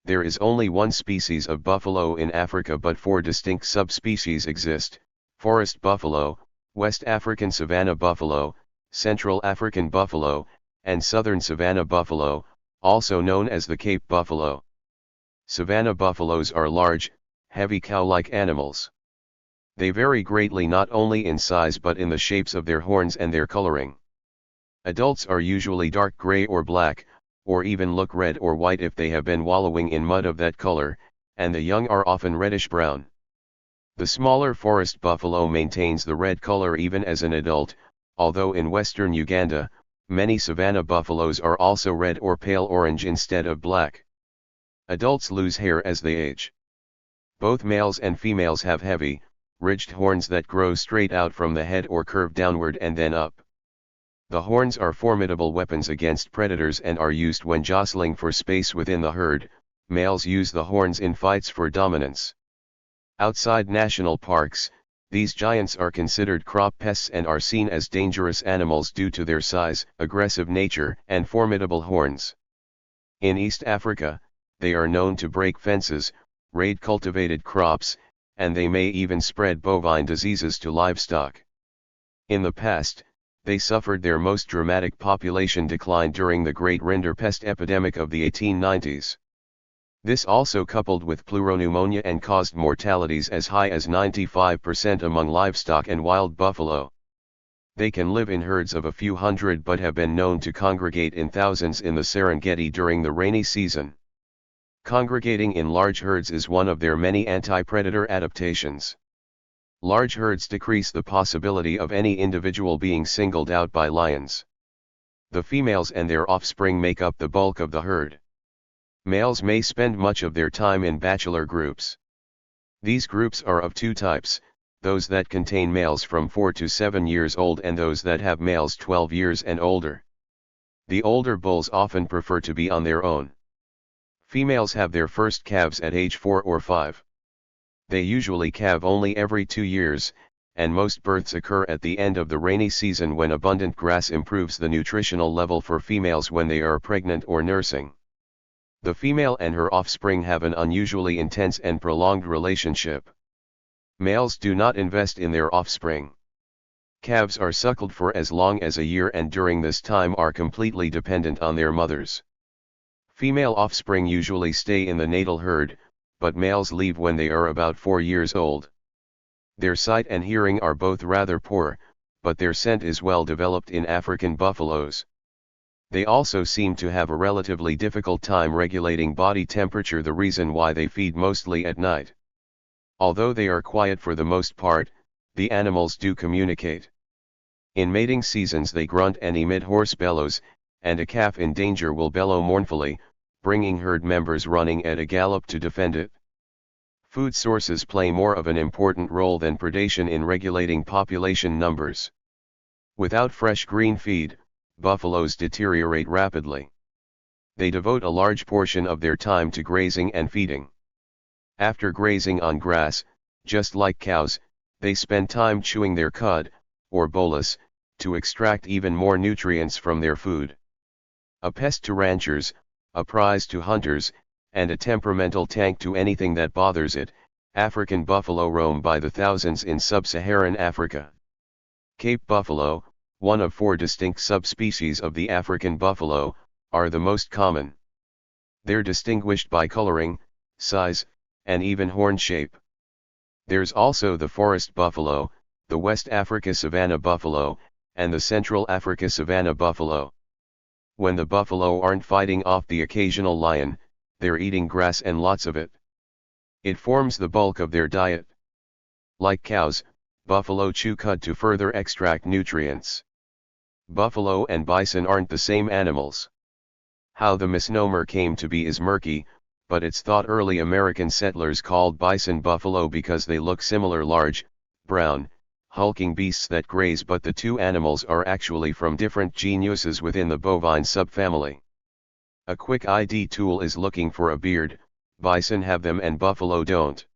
There is only one species of buffalo in Africa, but four distinct subspecies exist: forest buffalo, West African savanna buffalo, Central African buffalo, and Southern savanna buffalo, also known as the Cape buffalo. Savanna buffaloes are large, heavy cow-like animals. They vary greatly not only in size but in the shapes of their horns and their coloring. Adults are usually dark gray or black, or even look red or white if they have been wallowing in mud of that color, and the young are often reddish-brown. The smaller forest buffalo maintains the red color even as an adult, although in western Uganda, many savanna buffaloes are also red or pale orange instead of black. Adults lose hair as they age. Both males and females have heavy, ridged horns that grow straight out from the head or curve downward and then up. The horns are formidable weapons against predators and are used when jostling for space within the herd. Males use the horns in fights for dominance. Outside national parks, these giants are considered crop pests and are seen as dangerous animals due to their size, aggressive nature, and formidable horns. In East Africa, they are known to break fences, raid cultivated crops, and they may even spread bovine diseases to livestock. In the past, they suffered their most dramatic population decline during the Great Rinderpest epidemic of the 1890s. This also coupled with pleuropneumonia and caused mortalities as high as 95% among livestock and wild buffalo. They can live in herds of a few hundred but have been known to congregate in thousands in the Serengeti during the rainy season. Congregating in large herds is one of their many anti-predator adaptations. Large herds decrease the possibility of any individual being singled out by lions. The females and their offspring make up the bulk of the herd. Males may spend much of their time in bachelor groups. These groups are of two types: those that contain males from 4 to 7 years old and those that have males 12 years and older. The older bulls often prefer to be on their own. Females have their first calves at age 4 or 5. They usually calve only every 2 years, and most births occur at the end of the rainy season when abundant grass improves the nutritional level for females when they are pregnant or nursing. The female and her offspring have an unusually intense and prolonged relationship. Males do not invest in their offspring. Calves are suckled for as long as a year and during this time are completely dependent on their mothers. Female offspring usually stay in the natal herd, but males leave when they are about 4 years old. Their sight and hearing are both rather poor, but their scent is well developed in African buffaloes. They also seem to have a relatively difficult time regulating body temperature, the reason why they feed mostly at night. Although they are quiet for the most part, the animals do communicate. In mating seasons they grunt and emit hoarse bellows, and a calf in danger will bellow mournfully, bringing herd members running at a gallop to defend it. Food sources play more of an important role than predation in regulating population numbers. Without fresh green feed, buffaloes deteriorate rapidly. They devote a large portion of their time to grazing and feeding. After grazing on grass, just like cows, they spend time chewing their cud, or bolus, to extract even more nutrients from their food. A pest to ranchers, a prize to hunters, and a temperamental tank to anything that bothers it, African buffalo roam by the thousands in sub-Saharan Africa. Cape buffalo, one of 4 distinct subspecies of the African buffalo, are the most common. They're distinguished by coloring, size, and even horn shape. There's also the forest buffalo, the West Africa savanna buffalo, and the Central Africa savanna buffalo. When the buffalo aren't fighting off the occasional lion, they're eating grass and lots of it. It forms the bulk of their diet. Like cows, buffalo chew cud to further extract nutrients. Buffalo and bison aren't the same animals. How the misnomer came to be is murky, but it's thought early American settlers called bison buffalo because they look similar: large, brown, hulking beasts that graze, but the two animals are actually from different genuses within the bovine subfamily. A quick ID tool is looking for a beard. Bison have them and buffalo don't.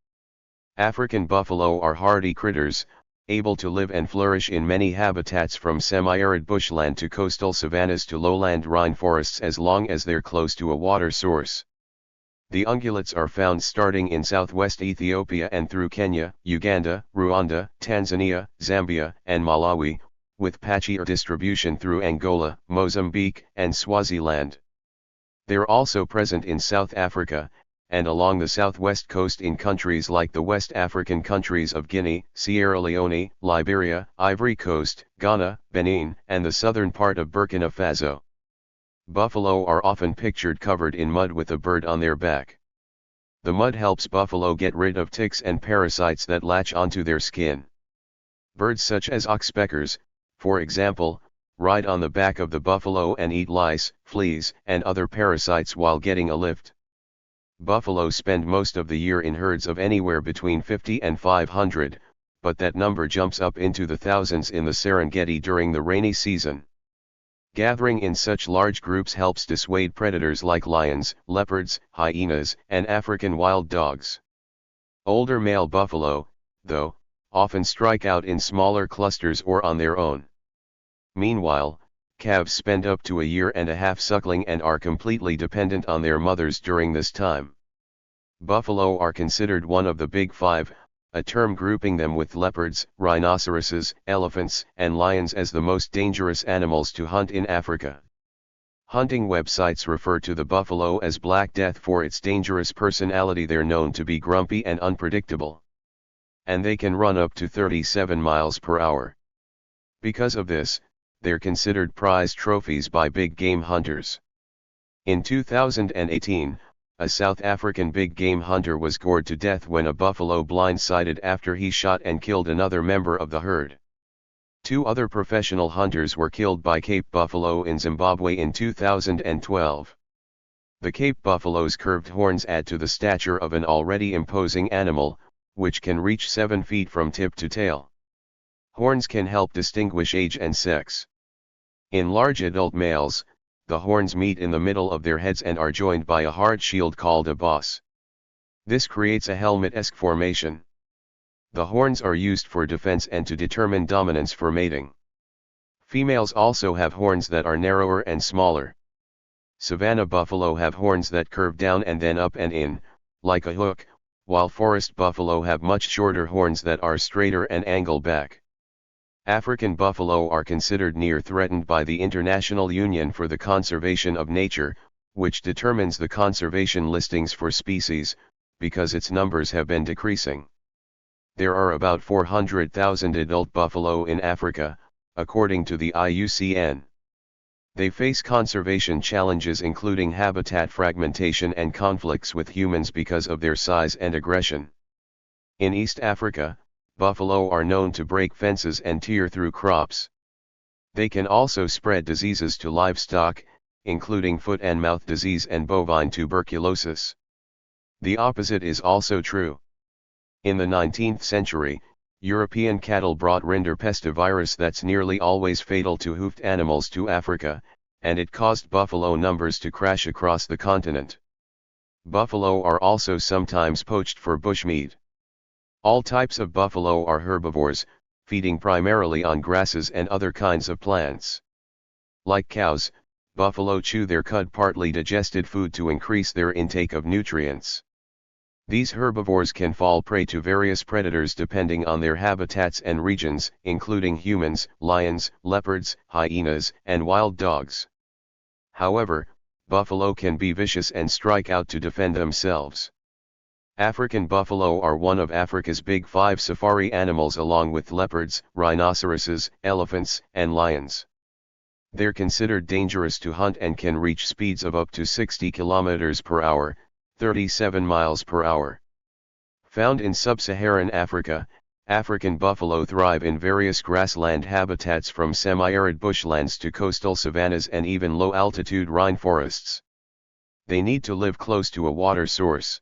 African buffalo are hardy critters, able to live and flourish in many habitats from semi-arid bushland to coastal savannas to lowland rainforests as long as they're close to a water source. The ungulates are found starting in southwest Ethiopia and through Kenya, Uganda, Rwanda, Tanzania, Zambia, and Malawi, with patchier distribution through Angola, Mozambique, and Swaziland. They're also present in South Africa, and along the southwest coast in countries like the West African countries of Guinea, Sierra Leone, Liberia, Ivory Coast, Ghana, Benin, and the southern part of Burkina Faso. Buffalo are often pictured covered in mud with a bird on their back. The mud helps buffalo get rid of ticks and parasites that latch onto their skin. Birds such as oxpeckers, for example, ride on the back of the buffalo and eat lice, fleas, and other parasites while getting a lift. Buffalo spend most of the year in herds of anywhere between 50 and 500, but that number jumps up into the thousands in the Serengeti during the rainy season. Gathering in such large groups helps dissuade predators like lions, leopards, hyenas, and African wild dogs. Older male buffalo, though, often strike out in smaller clusters or on their own. Meanwhile, calves spend up to a year and a half suckling and are completely dependent on their mothers during this time. Buffalo are considered one of the Big Five, a term grouping them with leopards, rhinoceroses, elephants, and lions as the most dangerous animals to hunt in Africa. Hunting websites refer to the buffalo as Black Death for its dangerous personality. They're known to be grumpy and unpredictable. And they can run up to 37 miles per hour. Because of this, they're considered prize trophies by big game hunters. In 2018, a South African big game hunter was gored to death when a buffalo blindsided after he shot and killed another member of the herd. 2 other professional hunters were killed by Cape buffalo in Zimbabwe in 2012. The Cape buffalo's curved horns add to the stature of an already imposing animal, which can reach 7 feet from tip to tail. Horns can help distinguish age and sex. In large adult males, the horns meet in the middle of their heads and are joined by a hard shield called a boss. This creates a helmet-esque formation. The horns are used for defense and to determine dominance for mating. Females also have horns that are narrower and smaller. Savanna buffalo have horns that curve down and then up and in, like a hook, while forest buffalo have much shorter horns that are straighter and angle back. African buffalo are considered near threatened by the International Union for the Conservation of Nature, which determines the conservation listings for species, because its numbers have been decreasing. There are about 400,000 adult buffalo in Africa, according to the IUCN. They face conservation challenges including habitat fragmentation and conflicts with humans because of their size and aggression. In East Africa, buffalo are known to break fences and tear through crops. They can also spread diseases to livestock, including foot and mouth disease and bovine tuberculosis. The opposite is also true. In the 19th century, European cattle brought rinderpest that's nearly always fatal to hoofed animals to Africa, and it caused buffalo numbers to crash across the continent. Buffalo are also sometimes poached for bushmeat. All types of buffalo are herbivores, feeding primarily on grasses and other kinds of plants. Like cows, buffalo chew their cud partly digested food to increase their intake of nutrients. These herbivores can fall prey to various predators depending on their habitats and regions, including humans, lions, leopards, hyenas, and wild dogs. However, buffalo can be vicious and strike out to defend themselves. African buffalo are one of Africa's Big Five safari animals along with leopards, rhinoceroses, elephants, and lions. They're considered dangerous to hunt and can reach speeds of up to 60 km per hour, 37 miles per hour. Found in sub-Saharan Africa, African buffalo thrive in various grassland habitats from semi-arid bushlands to coastal savannas and even low-altitude rainforests. They need to live close to a water source.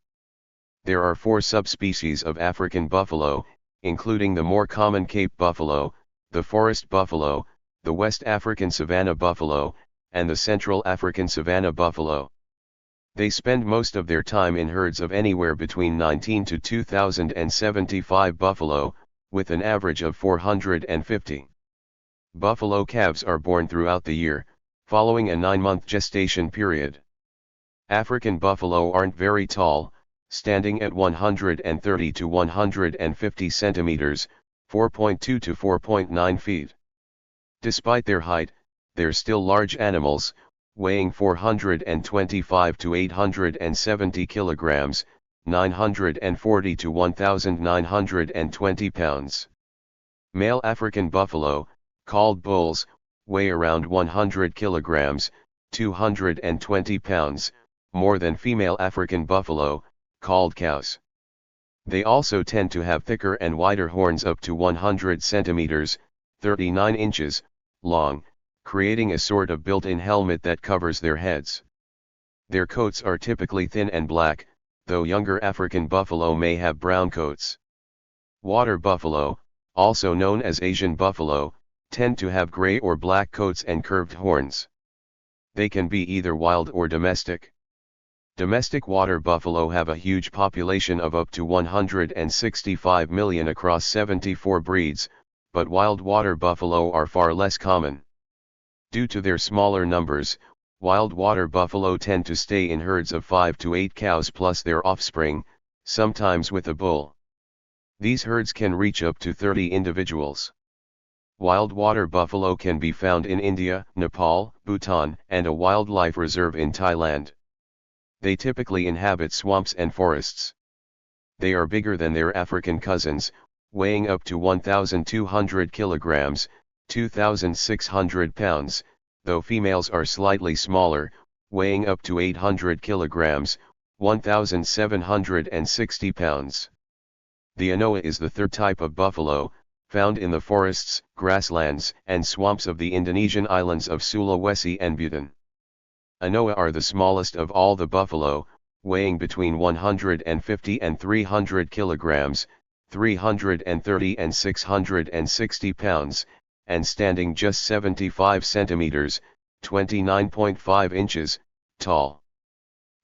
There are 4 subspecies of African buffalo, including the more common Cape buffalo, the forest buffalo, the West African savanna buffalo, and the Central African savanna buffalo. They spend most of their time in herds of anywhere between 19 to 2,075 buffalo, with an average of 450. Buffalo calves are born throughout the year, following a 9-month gestation period. African buffalo aren't very tall, standing at 130 to 150 centimeters, 4.2 to 4.9 feet. Despite their height, they're still large animals, weighing 425 to 870 kilograms, 940 to 1,920 pounds. Male African buffalo, called bulls, weigh around 100 kilograms, 220 pounds, more than female African buffalo, called cows. They also tend to have thicker and wider horns up to 100 centimeters, 39 inches, long, creating a sort of built-in helmet that covers their heads. Their coats are typically thin and black, though younger African buffalo may have brown coats. Water buffalo, also known as Asian buffalo, tend to have gray or black coats and curved horns. They can be either wild or domestic. Domestic water buffalo have a huge population of up to 165 million across 74 breeds, but wild water buffalo are far less common. Due to their smaller numbers, wild water buffalo tend to stay in herds of 5 to 8 cows plus their offspring, sometimes with a bull. These herds can reach up to 30 individuals. Wild water buffalo can be found in India, Nepal, Bhutan, and a wildlife reserve in Thailand. They typically inhabit swamps and forests. They are bigger than their African cousins, weighing up to 1,200 kilograms, 2,600 pounds, though females are slightly smaller, weighing up to 800 kilograms, 1,760 pounds. The Anoa is the third type of buffalo, found in the forests, grasslands, and swamps of the Indonesian islands of Sulawesi and Buton. Anoa are the smallest of all the buffalo, weighing between 150 and 300 kilograms, 330 and 660 pounds, and standing just 75 centimeters, 29.5 inches, tall.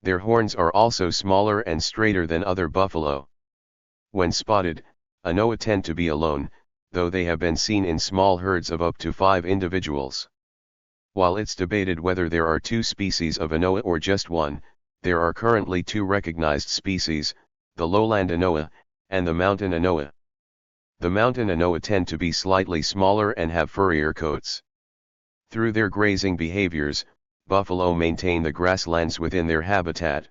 Their horns are also smaller and straighter than other buffalo. When spotted, Anoa tend to be alone, though they have been seen in small herds of up to 5 individuals. While it's debated whether there are 2 species of Anoa or just one, there are currently 2 recognized species, the lowland Anoa, and the mountain Anoa. The mountain Anoa tend to be slightly smaller and have furrier coats. Through their grazing behaviors, buffalo maintain the grasslands within their habitat.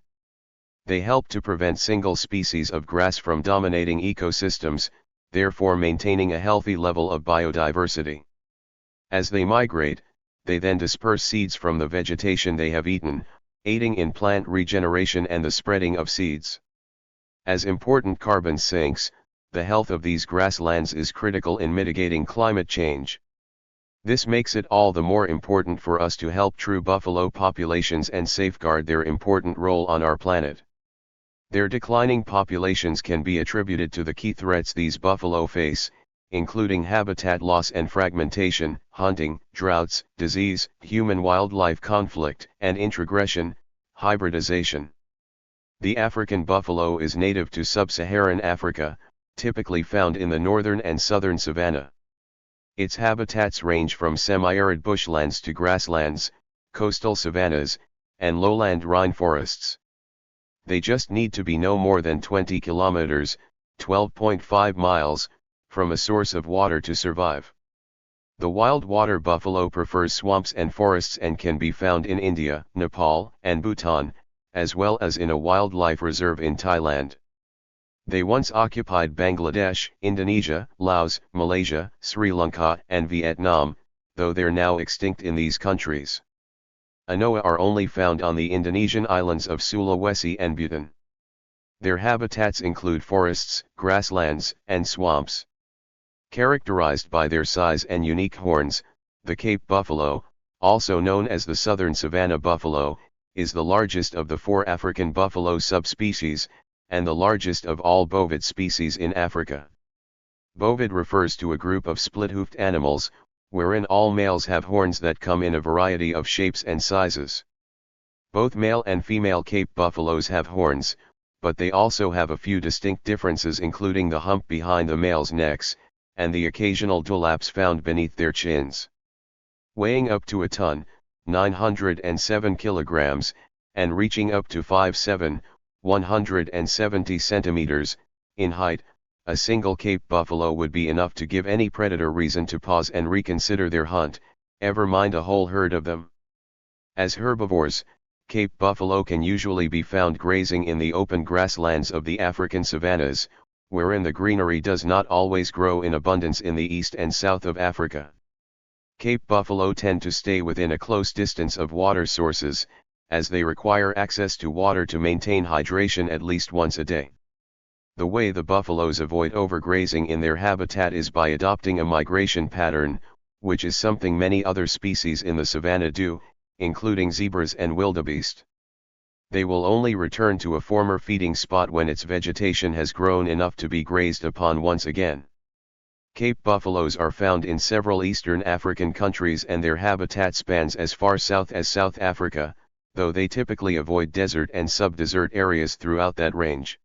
They help to prevent single species of grass from dominating ecosystems, therefore maintaining a healthy level of biodiversity. As they migrate, they then disperse seeds from the vegetation they have eaten, aiding in plant regeneration and the spreading of seeds. As important carbon sinks, the health of these grasslands is critical in mitigating climate change. This makes it all the more important for us to help true buffalo populations and safeguard their important role on our planet. Their declining populations can be attributed to the key threats these buffalo face, including habitat loss and fragmentation, hunting, droughts, disease, human-wildlife conflict, and introgression, hybridization. The African buffalo is native to sub-Saharan Africa, typically found in the northern and southern savanna. Its habitats range from semi-arid bushlands to grasslands, coastal savannas, and lowland rainforests. They just need to be no more than 20 kilometers, 12.5 miles, from a source of water to survive. The wild water buffalo prefers swamps and forests and can be found in India, Nepal, and Bhutan, as well as in a wildlife reserve in Thailand. They once occupied Bangladesh, Indonesia, Laos, Malaysia, Sri Lanka, and Vietnam, though they're now extinct in these countries. Anoa are only found on the Indonesian islands of Sulawesi and Buton. Their habitats include forests, grasslands, and swamps. Characterized by their size and unique horns, the Cape buffalo, also known as the southern savanna buffalo, is the largest of the 4 African buffalo subspecies, and the largest of all bovid species in Africa. Bovid refers to a group of split-hoofed animals, wherein all males have horns that come in a variety of shapes and sizes. Both male and female Cape buffaloes have horns, but they also have a few distinct differences, including the hump behind the males' necks, and the occasional dewlaps found beneath their chins. Weighing up to a ton, 907 kilograms, and reaching up to 5'7", 170 centimeters, in height. A single Cape buffalo would be enough to give any predator reason to pause and reconsider their hunt, ever mind a whole herd of them. As herbivores, Cape buffalo can usually be found grazing in the open grasslands of the African savannas, wherein the greenery does not always grow in abundance in the east and south of Africa. Cape buffalo tend to stay within a close distance of water sources, as they require access to water to maintain hydration at least once a day. The way the buffaloes avoid overgrazing in their habitat is by adopting a migration pattern, which is something many other species in the savanna do, including zebras and wildebeest. They will only return to a former feeding spot when its vegetation has grown enough to be grazed upon once again. Cape buffaloes are found in several eastern African countries and their habitat spans as far south as South Africa, though they typically avoid desert and sub-desert areas throughout that range.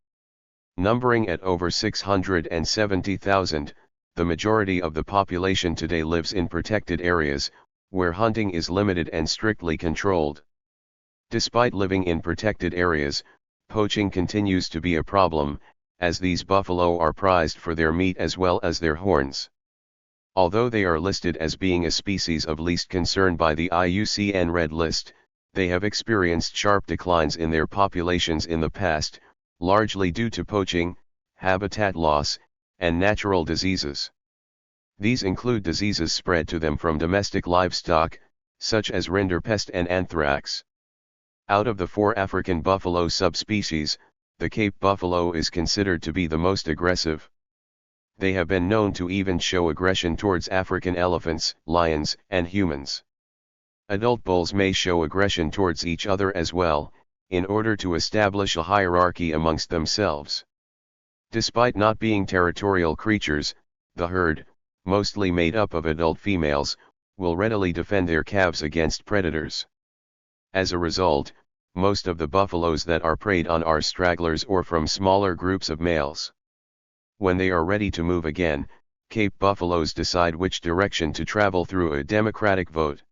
Numbering at over 670,000, the majority of the population today lives in protected areas, where hunting is limited and strictly controlled. Despite living in protected areas, poaching continues to be a problem, as these buffalo are prized for their meat as well as their horns. Although they are listed as being a species of least concern by the IUCN Red List, they have experienced sharp declines in their populations in the past, largely due to poaching, habitat loss, and natural diseases. These include diseases spread to them from domestic livestock, such as rinderpest and anthrax. Out of the 4 African buffalo subspecies, the Cape buffalo is considered to be the most aggressive. They have been known to even show aggression towards African elephants, lions, and humans. Adult bulls may show aggression towards each other as well, in order to establish a hierarchy amongst themselves. Despite not being territorial creatures, the herd, mostly made up of adult females, will readily defend their calves against predators. As a result, most of the buffaloes that are preyed on are stragglers or from smaller groups of males. When they are ready to move again, Cape buffaloes decide which direction to travel through a democratic vote.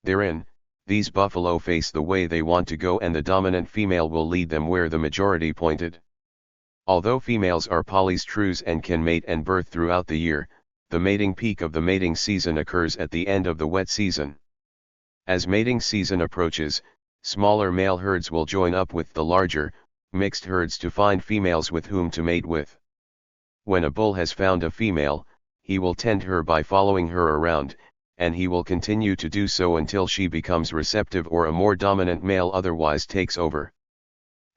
Therein, these buffalo face the way they want to go and the dominant female will lead them where the majority pointed. Although females are polystrous and can mate and birth throughout the year, the mating peak of the mating season occurs at the end of the wet season. As mating season approaches, smaller male herds will join up with the larger, mixed herds to find females with whom to mate with. When a bull has found a female, he will tend her by following her around, and he will continue to do so until she becomes receptive or a more dominant male otherwise takes over.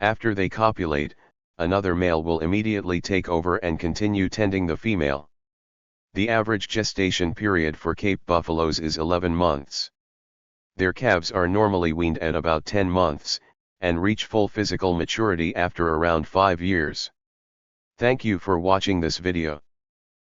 After they copulate, another male will immediately take over and continue tending the female. The average gestation period for Cape buffaloes is 11 months. Their calves are normally weaned at about 10 months, and reach full physical maturity after around 5 years. Thank you for watching this video.